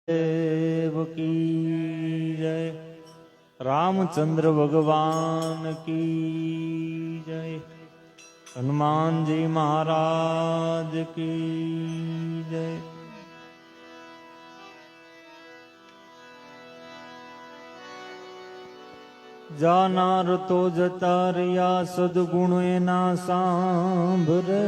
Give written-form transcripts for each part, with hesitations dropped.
देव की जय। रामचंद्र भगवान की जय। हनुमान जी महाराज की जय। जानार तो जता रिया सदगुण एना सांभरे।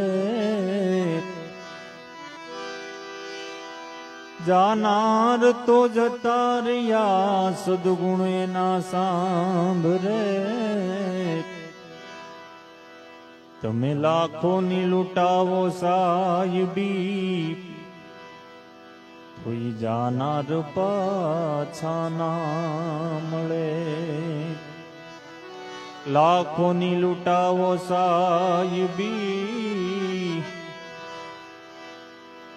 जानार तो जता रिया सदगुण एना सांभरे। तमे लाखों नी लुटावो साहिबी कोई जानार पाछा ना मळे। लाखों नी लुटावो साहिबी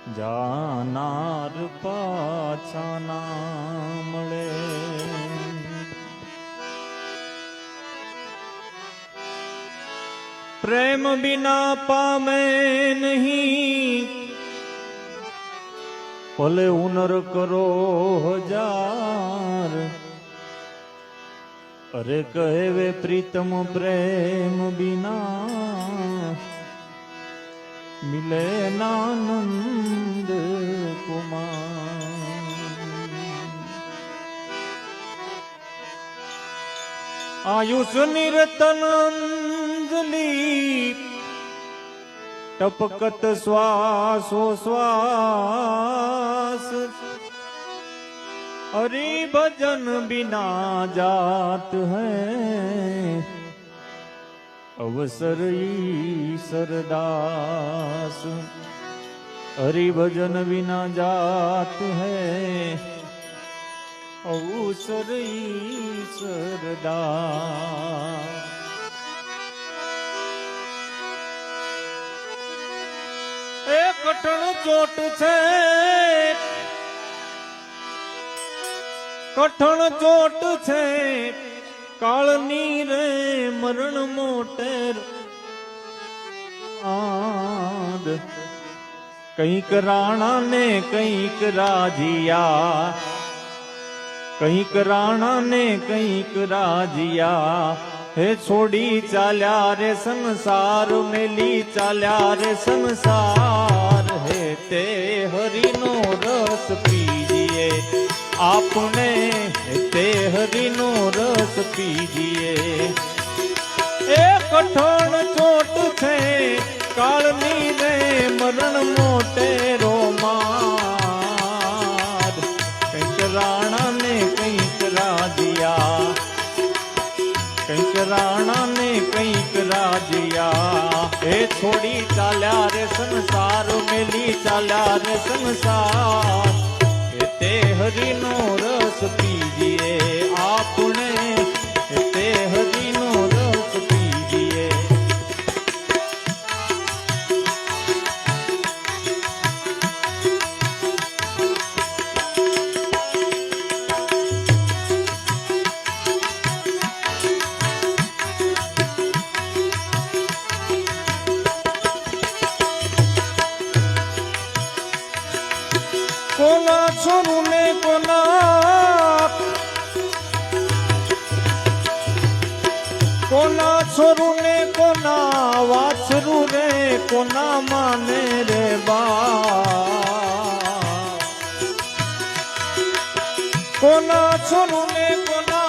जानार पाछा ना मळे। प्रेम बिना पामे नहीं भले हुनर करो हजार। अरे कहे वे प्रीतम प्रेम बिना मिले नानंद कुमार। आयुष निरतन अंजलि टपकत श्वासो श्वास। हरि भजन बिना जात है अवसर ईश्वर दास। हरि भजन बिना जात है अवसर ईश्वर दास। कठण चोट छे कठण चोट छे कालनी रे मरण मोटेर आद। कईक राणा ने कईक राजिया कईक राणा ने कईक राजिया। हे छोड़ी चाल्या रे संसार मेली चाल्या रे संसार। हे ते हरि नो रस पीजिए आपने ते हरि नो रस पीजिए। एक कठोर चोट छे कालनी रे मरण मोटे रोमार। कईक राणा ने कईक राजिया कईक राणा ने कईक राजिया। हे छोड़ी चाल्या रे संसार मेली चाल्या रे संसार। हे ते हरि नो रस पीजिए आपने ते हरि नो रस पीजिए। कोना छोरू ने कोना कोना छोरू ने कोना वाछरू रे कोना माने रे बाप। कोना छोरू ने कोना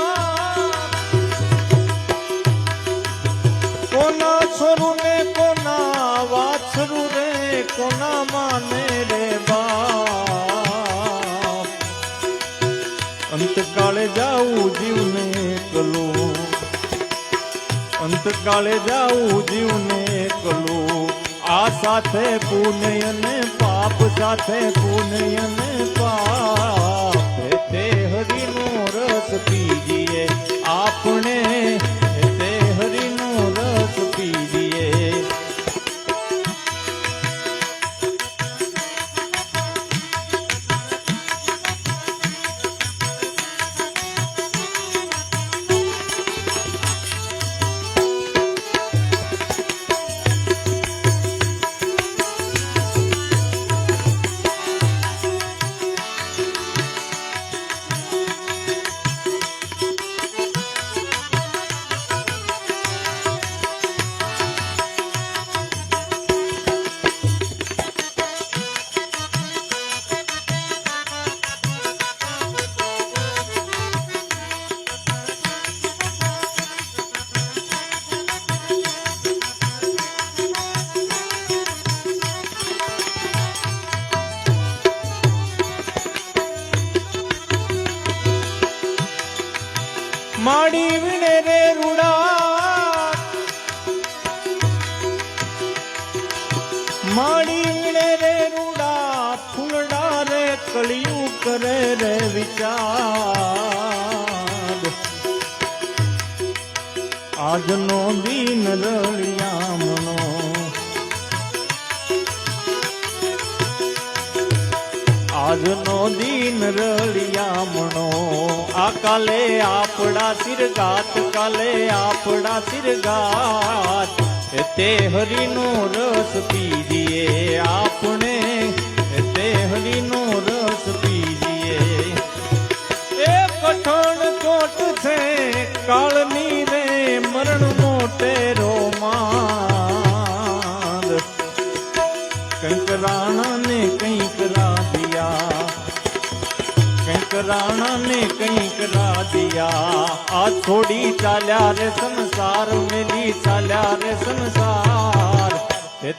कोना छोरू ने कोना वाछरू रे कोना माने रे बाप। अंत काले जाऊ जीवने कलो अंत काले जाऊ जीवने कलो। आ साथे पुण्य ने पाप साथे पुण्य ने पाप। ते हरि नो रस पीजिए आपने ते हरि नो रस पीजिए। માડી વીણે રે રૂડા માડી વીણે રે રૂડા ફૂલડા રે કળિયું કરે રે વિચાર આજનો દીન રળિયામણો આજનો દીન રળિયામણો આ કાલે આપડા સિરગાત કાલે આપડા સિરગાત તે હરિનો રસ પીજીએ આપણે તે હરિનો રસ પીજીએ એ કઠણ ચોટ છે કાળની રે મરણ મોટેરો માર કંઈક રાણા ને કંઈક રાધિયા કંઈક રાણા ને કંઈક રાધિયા આ છોડી ચાલ્યા રે સંસાર મેલી ચાલ્યા રે સંસાર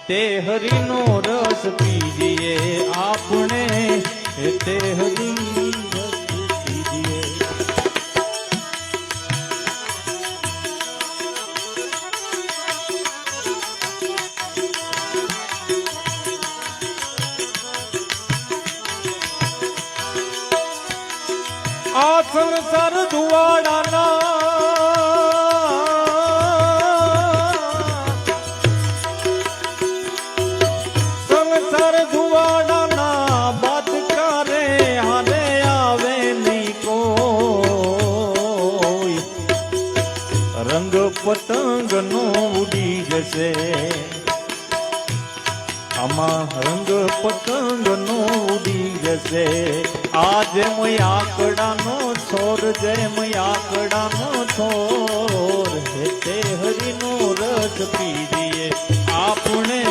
તે હરિનો રસ પીજીએ આપણે તે હરિનો રસ પીજીએ આ સંસાર દુવાડાના સંસાર દુવાડાના બાદ કરે હારે આવે નહીં કોઈ રંગ પતંગનો ઉડી જશે આમાં રંગ પતંગનો ઉડી જશે આજે આકડાનો છોર જેમ આકડાનો છોર તે હરિનો રસ પીજીએ આપણે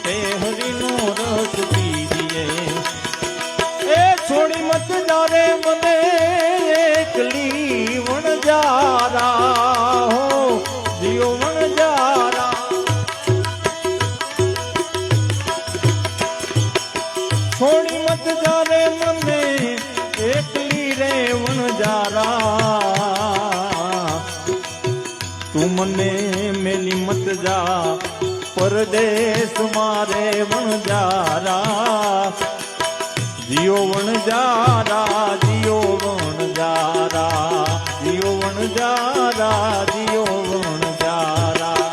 તે હરિનો રસ પીજીએ એ છોડી મત જારે મને એકલી વણજારા હો જીઓ વણજારા છોડી મત જારે મને એકલી રે વણજારા તું મને મેલી મત જા પરદેશ મારે વણજારા જીઓ વણજારા જીઓ વણજારા જીઓ વણજારા જીઓ વણજારા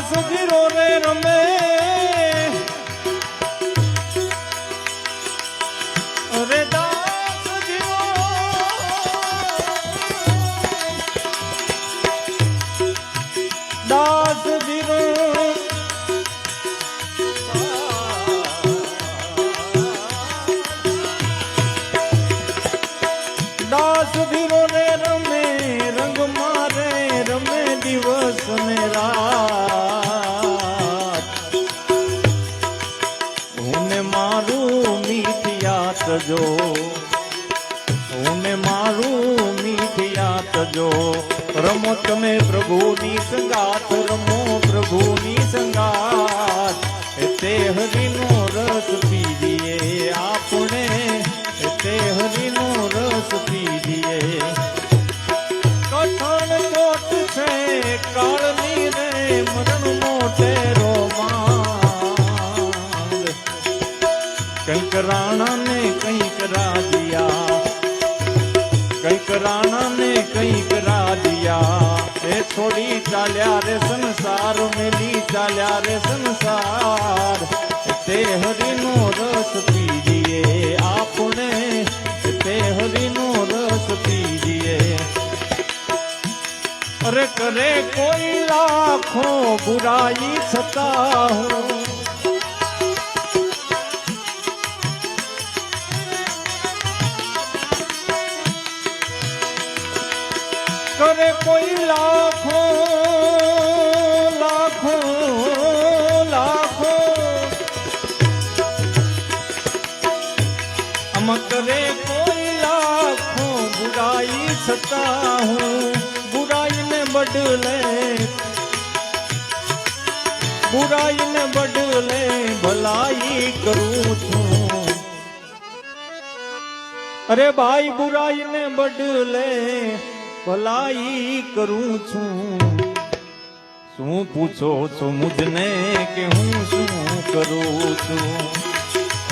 સજીરો રે રમે રે દાસ જીરો દાસ જીરો દાસ જીરો રે રમે રંગ મારે રમે દિવસ ને રાત મારું મીઠિયા તજો હું મારું મીઠિયા તજો રમો તમે પ્રભુની સંગાત રમો પ્રભુની સંગાત તે હરિનો રસ પીજીએ આપણે તે હરિનો રસ પીજીએ કઠણ ચોટ છે કાળની રે મરણ મોટેરો કંઈક રાણા ને કંઈક રાધિયા કંઈક રાણા ને કંઈક રાધિયા એ છોડી ચાલ્યા રે સંસાર મેલી ચાલ્યા રે સંસાર તે હરિનો રસ પીજીએ આપણે करे कोई लाखों बुराई छता हूँ करे कोई लाखों लाखों लाखों हम करे कोई लाखों बुराई छता हूँ बुराई ने बदले भलाई करूँ छूं अरे भाई बुराई ने बदले भलाई करूं छूं શું પૂછો છો મુજને કે હું શું કરું છું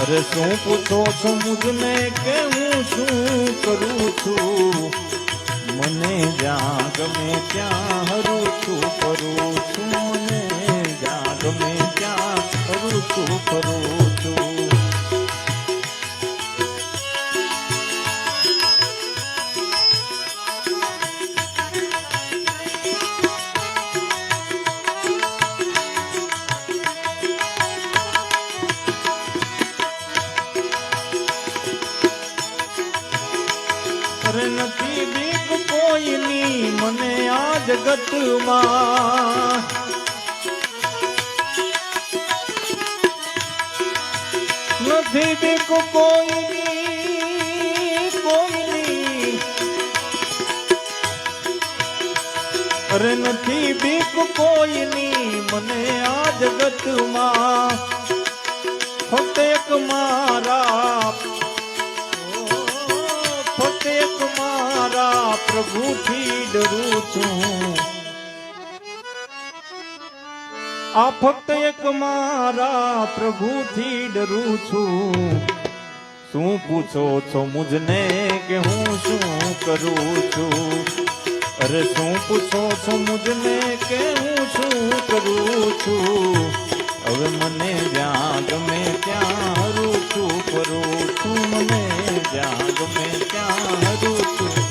અરે શું પૂછો છો મુજને કે હું શું કરું છું મને જ્યાં ગમે ત્યાં હરું છું ફરું છું મને જ્યાં ગમે ત્યાં હરું છું ફરું છું નથી બીક કોઈની મને આ જગતમાં નથી બીક કોઈની અરે નથી બીક કોઈની મને આ જગતમાં ફક્ત એક મારા એક મારા પ્રભુથી ડરું છું આ ફક્ત એક મારા પ્રભુથી ડરું છું શું પૂછો છો મુજને કે હું શું કરું છું અરે શું પૂછો છો મુજને કે હું શું કરું છું હવે મને જ્યાં ગમે ત્યાં હરું છું ફરું છું મને જ્યાં ગમે ત્યાં હરું છું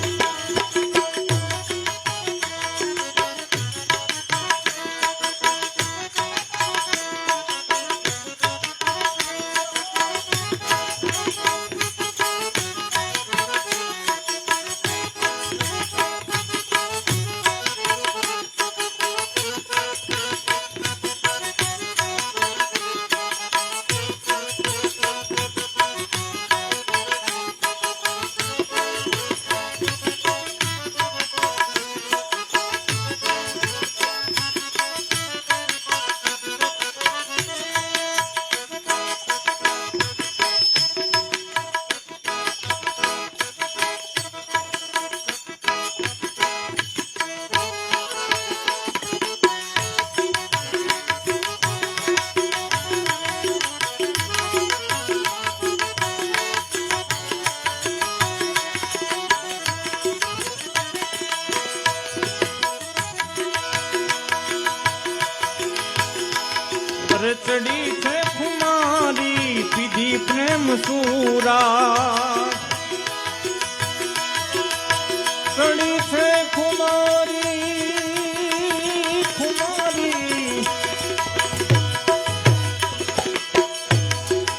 ચડી છે ખુમારી પીધી પ્રેમ સુરા ચડી છે ખુમારી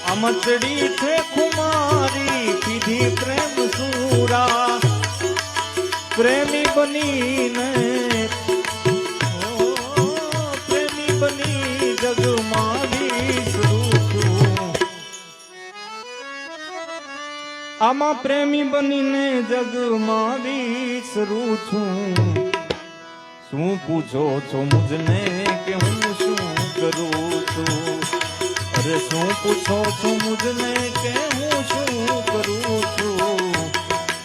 આમાં ચડી છે ખુમારી પીધી પ્રેમ સુરા પ્રેમી બનીને આમાં પ્રેમી બનીને જગમાં વિસરું છું શું પૂછો છો મુજને કે હું શું કરું છું અરે શું પૂછો છો મુજને કે હું શું કરું છું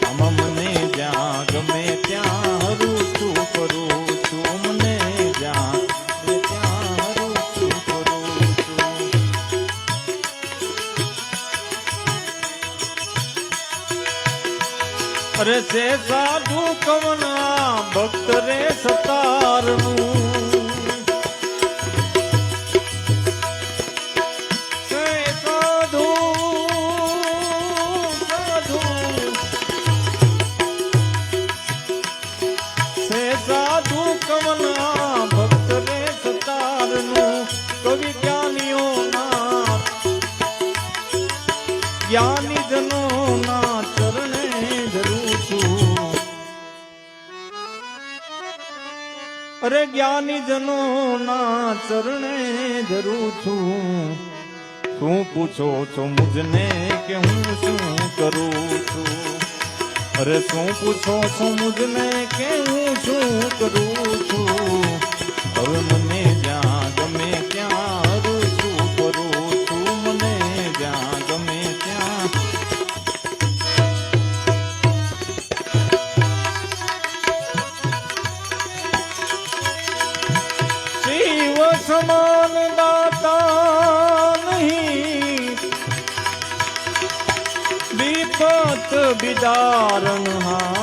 આમાં મને જ્યાં ગમે ત્યાં હરું છું ફરું છું મને જ્યાં અરે સે સાધુ કવના ભક્ત રે સતારનું સે સાધુ સાધુ સે સાધુ કવના જ્ઞાની જનો ના ચરણે ધરું છું. અરે જ્ઞાની જનો ના ચરણે ધરું છું. શું પૂછો છો મુજને કે હું શું કરું છું? અરે શું પૂછો છો મુજને કે હું શું કરું છું? હવે મને જ્યાં ગમે ત્યાં શું કરું છું? મને જ્યાં ગમે ત્યાં શિવ સમાન દાતા નહીં, વિપત બિદારણહાર.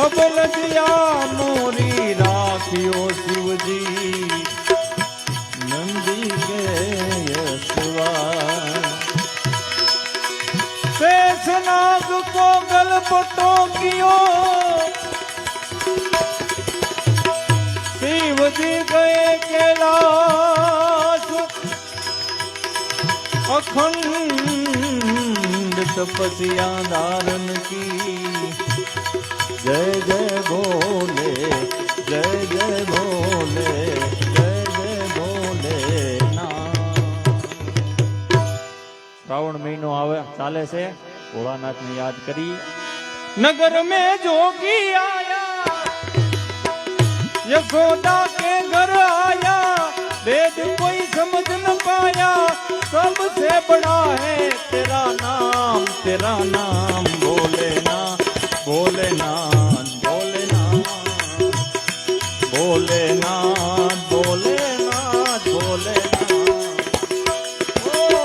અબલ દિયા મોરી રાખ્યો શિવજી, નંદી કે યશવા. શેષનાગ કો ગલપટો કિયો, શિવજી ગए कैलाश. अखंड तपस्या धारण की. जय जय भोले, जय जय भोले, जय जय भोले ना. શ્રાવણ મહિનો આવે ચાલે છે, ભોળાનાથ ને યાદ કરી. નગર में जोगी आया, यशोदा के घर आया. वेद कोई समझ न पाया, सबसे बड़ा है तेरा नाम. तेरा नाम भोलेनाथ, भोलेनाथ, भोलेनाथ, भोलेनाथ, भोलेनाथ, भोलेनाथ, भोले.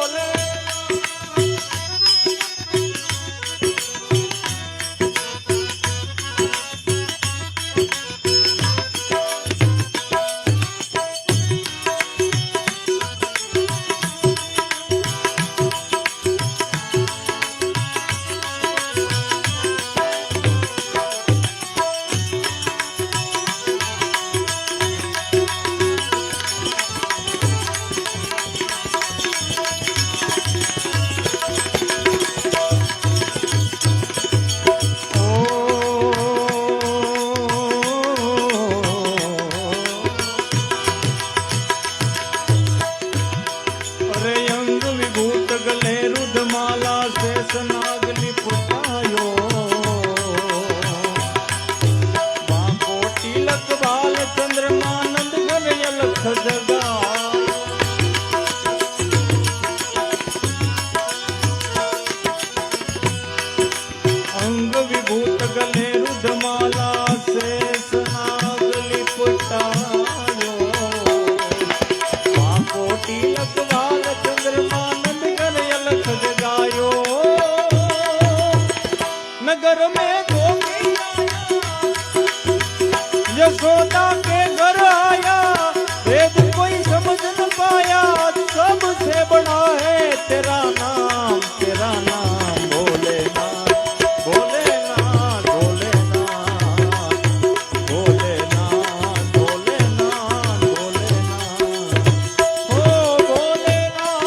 अंग विभूत गले रुद्रमाला शेष नाग लिपटायो. कोटि लखवाल चंद्रमानंद कर अलख जगायो. नगर में गोपी यशोदा के घर आया. वेद कोई समझ न पाया, सबसे बड़ा है तेरा नाम. तेरा नाम भोलेनाथ, भोलेनाथ, भोलेनाथ, भोलेनाथ, भोलेनाथ, भोलेनाथ, ओ भोलेनाथ.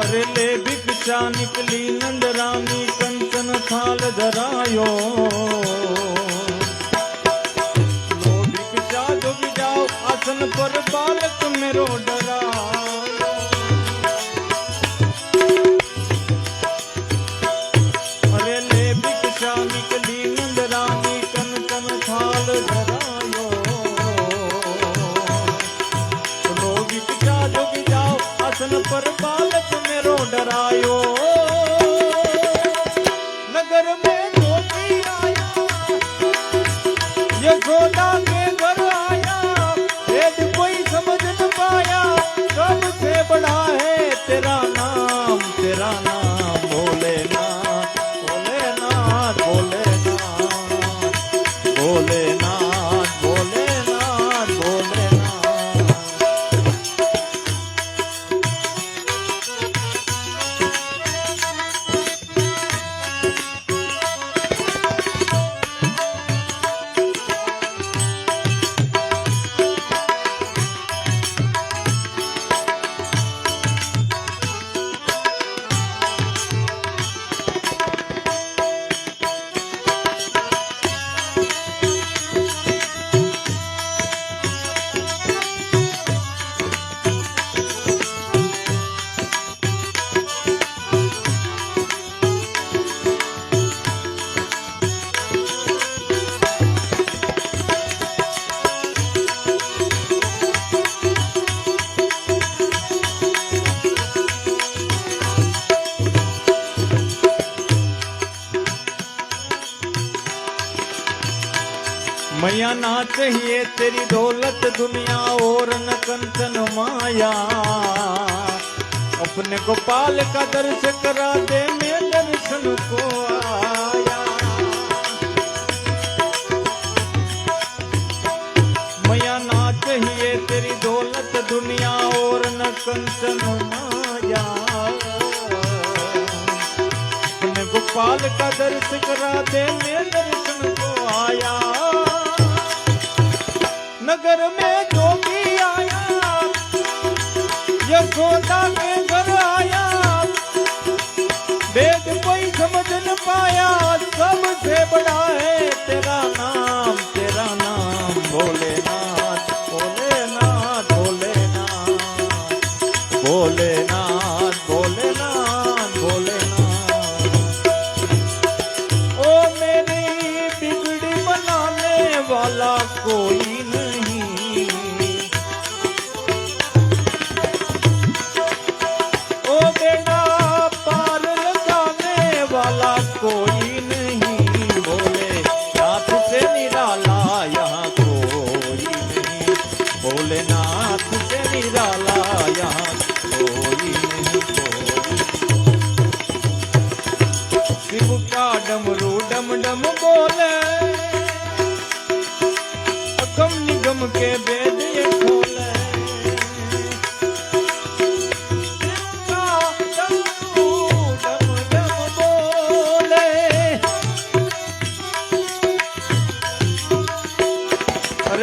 अरे ले भिक्षा निकली नंदरानी, कंचन थाल धरायो. लो भिक्षा जो भी जाओ, आसन पर बालक मेरो डरायो. अरे ले भिक्षा निकली नंदरानी, कंचन थाल धरायो. लो भिक्षा जो भी जाओ, आसन पर बालक मेरो डरायो. नगर में गोपी आया, यशोदा के घर आया. वेद कोई समझ न पाया, सब मैया ना चाहिए तेरी दौलत दुनिया और न कंचन माया, अपने गोपाल का दर्श करा दे मैं दर्शन को आया। मैया ना चाहिए तेरी दौलत दुनिया और न कंचन माया, अपने गोपाल का दर्श करा दे मैं दर्शन को आया। नगर में जोगी आया, यशोदा के घर आया, वेद कोई समझ न पाया, सबसे बड़ा है तेरा नाम भोलेनाथ भोलेनाथ भोलेनाथ भोलेनाथ भोलेनाथ भोलेनाथ। ओ मेरी बिगड़ी बनाने वाला कोई नहीं, ओ बेटा पार लगाने वाला कोई नहीं, बोले नाथ से निराला यहाँ कोई नहीं, भोलेनाथ से निराला यहाँ कोई नहीं। शिव का डमरू डम डम बोले, अगम निगम के वेद ये खोले,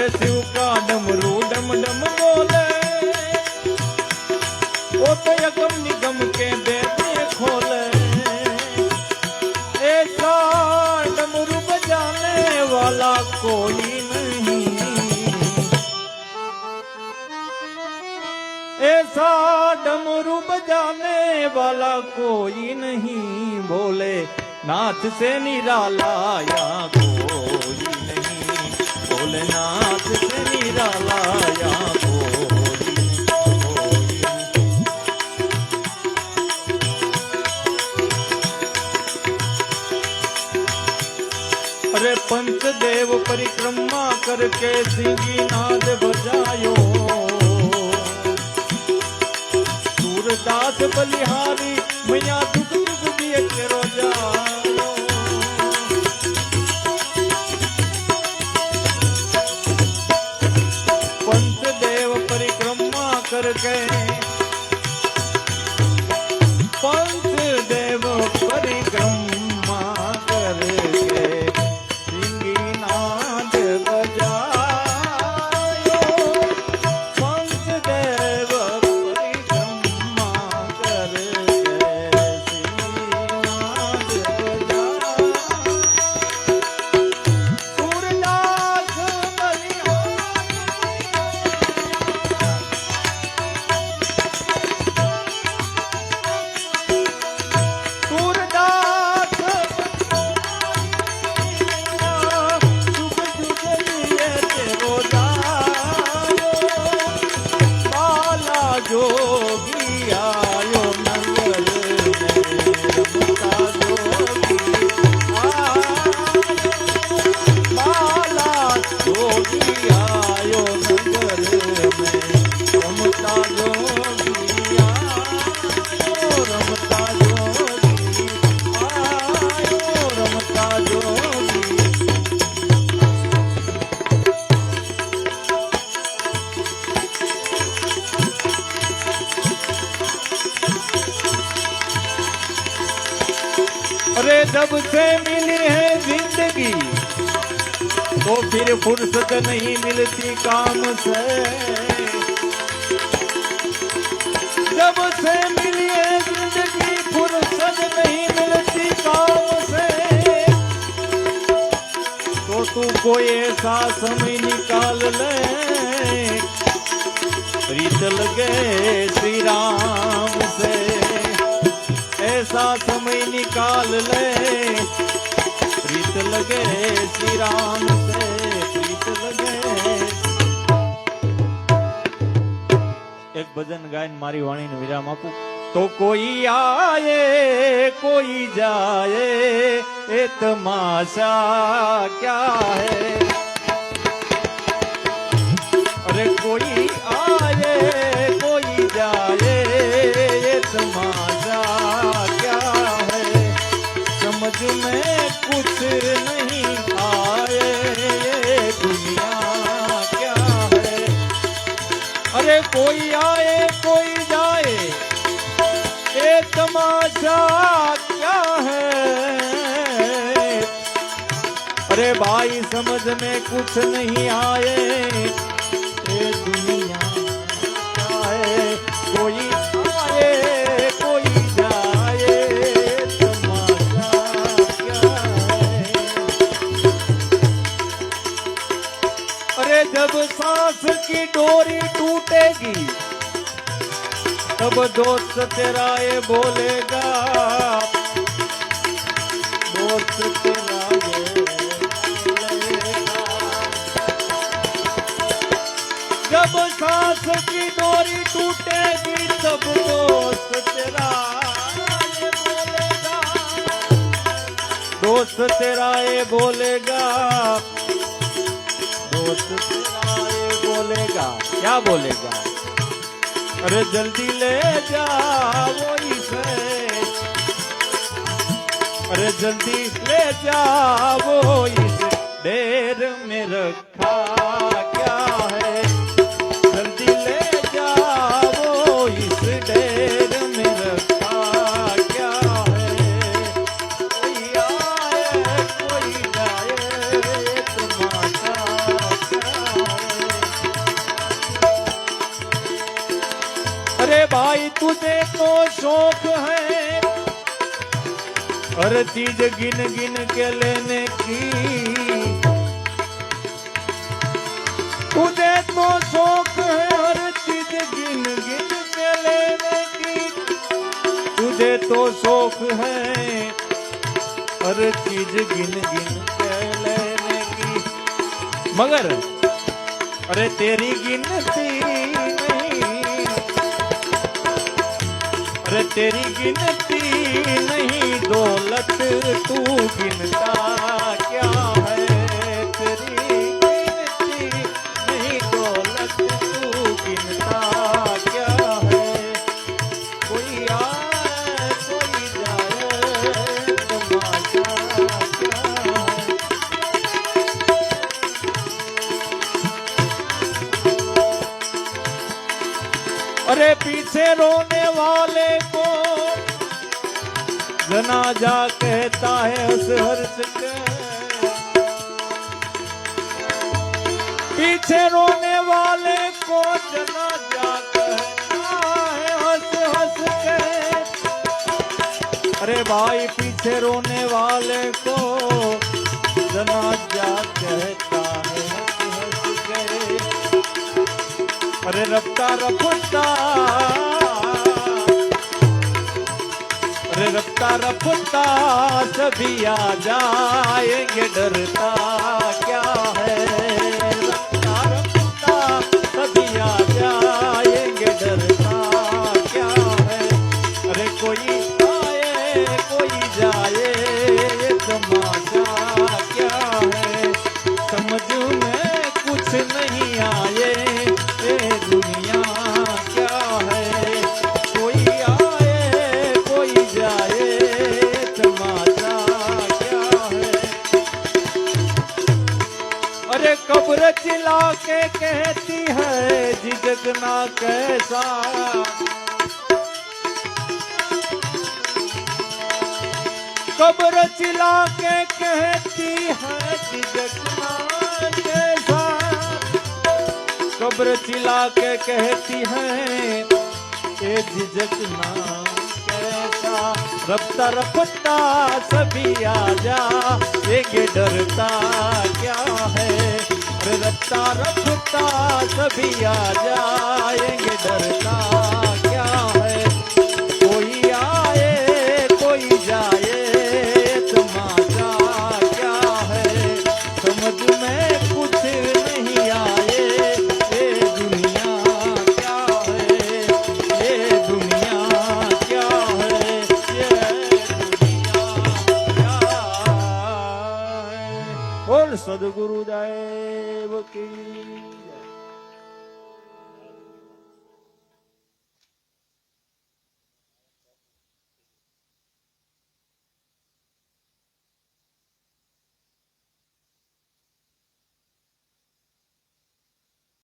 शिव का डमरू डम डम बोले, वो तो यगम निगम के बेदे खोले, ऐसा डमरू बजाने वाला कोई नहीं, ऐसा डमरू बजाने वाला कोई नहीं, बोले नाथ से निराला यहाँ कोई नहीं, भोलेनाथ से निराला यहाँ कोई नहीं। अरे पंचदेव परिक्रमा करके सिंगी नाद बजायो, सूरदास बलिहारी मैया दुख दुख दिए तेरो जायो। पंचदेव परिक्रमा करके, पंचदेव परिक्रमा करके सिंगी नाद बजायो, पंचदेव परिक्रमा करके सिंगी नाद बजायो। सूरदास जोगी आयो नगर में, रमता जोगी बाला जोगी आयो नगर में, रमता जोगी आयो, रमता जोगी आयो, रमता जोगी। अरे जब से मिली है जिंदगी तो फिर फुर्सत नहीं मिलती काम से, जब से मिली है जिंदगी फुर्सत नहीं मिलती काम से, तो तू कोई ऐसा समय निकाल ले, प्रीत लगे श्री राम से, ऐसा समय निकाल ले, प्रीत लगे श्री राम से, प्रीत लगे। एक भजन गायन मारी वाणी ने विराम आपू। तो कोई आए कोई जाए ए तमाशा क्या है, अरे कोई आए कोई जाए ये तमाशा क्या है, समझ में कुछ नहीं आए ये दुनिया क्या है। अरे कोई आए कोई जाए ये तमाशा क्या है, अरे भाई समझ में कुछ नहीं आए ये दुनिया क्या है। कोई आए कोई जाए तमाशा क्या है। अरे जब सांस की डोरी टूटेगी तब दोस्त तेरा ये बोलेगा, दोस्त तेरा ये बोलेगा। जब सांस की डोरी टूटेगी तब दोस्त तेरा ये बोलेगा, दोस्त तेरा ये बोलेगा, दोस्त तेरा ये बोलेगा। क्या बोलेगा, अरे जल्दी ले जाओ इसे, अरे जल्दी ले जाओ इसे, ढेर में रखा क्या है, जल्दी ले जाओ इस ढेर में रखा क्या है। कोई आए कोई जाए तमाशा क्या है। अरे भाई तुझे तो शौक है हर चीज गिन गिन के लेने की, तुझे तो शौक है हर चीज गिन गिन के लेने की, तुझे तो शौक है हर चीज गिन गिन के लेने की, मगर अरे तेरी गिनती नहीं, अरे तेरी गिनती नहीं दौलत तू गिनता क्या है, तेरी गिनती नहीं दौलत तू गिनता क्या है। कोई आए कोई जाए तमाशा क्या है। अरे पीछे रोने वाले को जनाजा कहता है उस हर्ष के, पीछे रोने वाले को जनाजा कहता है हंस हंस के। अरे भाई पीछे रोने वाले को जनाजा कहता है हंस हंस के। अरे रफ्ता रफ्ता, अरे रफ्ता रफ्ता सभी आ जाएंगे डरता क्या है, रफ्ता रफ्ता सभी आ जाएंगे डरता क्या है। अरे कोई आए कोई जाए ये तमाशा क्या है, समझ में कुछ नहीं आए ये दुनिया क्या है। कोई आए कोई जाए तमाशा क्या है। अरे कब्र चिल्ला के कहती है झिझकना कैसा, कब्र चिल्ला के कहती है झिझकना कैसा, कब्र चिल्ला के कहती है ये झिझकना कैसा। रफ्ता रफ्ता सभी आ जाएंगे डरता क्या है, अरे रफ्ता रफ्ता सभी आ जाएंगे डरता क्या है। कोई आए कोई जाए तमाशा क्या है, समझ में कुछ नहीं आए ये दुनिया क्या है, ये दुनिया क्या है, ये दुनिया क्या है। बोल सद्गुरु